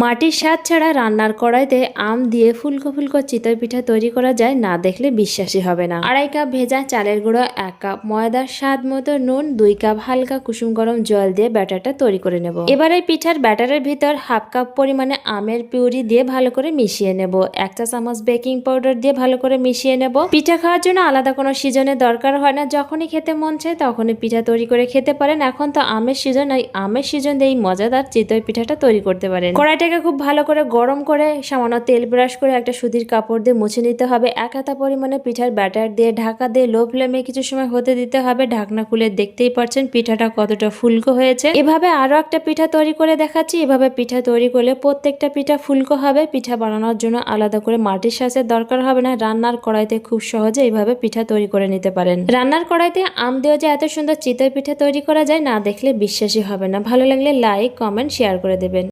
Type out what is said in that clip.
মাটির স্বাদ ছাড়া রান্নার কড়াইতে আম দিয়ে ফুলকো ফুলকো চিতই পিঠা তৈরি করা যায়, না দেখলে বিশ্বাসই হবে না। 2.5 কাপ ভেজা চালের গুঁড়ো, 1 কাপ ময়দা, স্বাদ মতো নুন, 2 কাপ হালকা কুসুম গরম জল দিয়ে ব্যাটারটা তৈরি করে নেব। এবারে পিঠার ব্যাটারের ভিতর 1/2 কাপ পরিমাণে আমের পিউরি দিয়ে ভালো করে মিশিয়ে নেব। 1 চা চামচ বেকিং পাউডার দিয়ে ভালো করে মিশিয়ে নেব। পিঠা খাওয়ার জন্য আলাদা কোনো সিজনের দরকার হয় না, যখনই খেতে মন চায় তখনই পিঠা তৈরি করে খেতে পারেন। এখন তো আমের সিজন, এই আমের সিজন দিয়ে এই মজাদার চিতই পিঠাটা তৈরি করতে পারেন। কড়াইটাকে খুব ভালো করে গরম করে সামান্য তেল ব্রাশ করে একটা সুতির কাপড় দিয়ে মুছে নিতে হবে। 1 হাতা পরিমাণে পিঠার ব্যাটার দিয়ে ঢাকা দিয়ে লো ফ্লেমে কিছু সময় হতে দিতে হবে। ঢাকনা খুলে দেখতেই পাচ্ছেন পিঠাটা কতটা ফুলকো হয়েছে। এভাবে আরো একটা পিঠা তৈরি করে দেখাচ্ছি। এভাবে পিঠা তৈরি করলে প্রত্যেকটা পিঠা ফুলকো হবে। পিঠা বানানোর জন্য আলাদা করে মাটির সাঁচের দরকার হবে না, রান্নার কড়াইতে খুব সহজে এইভাবে পিঠা তৈরি করে নিতে পারেন। রান্নার কড়াইতে আম দিয়ে যে এত সুন্দর চিতই পিঠা তৈরি করা যায়, না দেখলে বিশ্বাসই হবে না। ভালো লাগলে লাইক, কমেন্ট, শেয়ার করে দেবেন।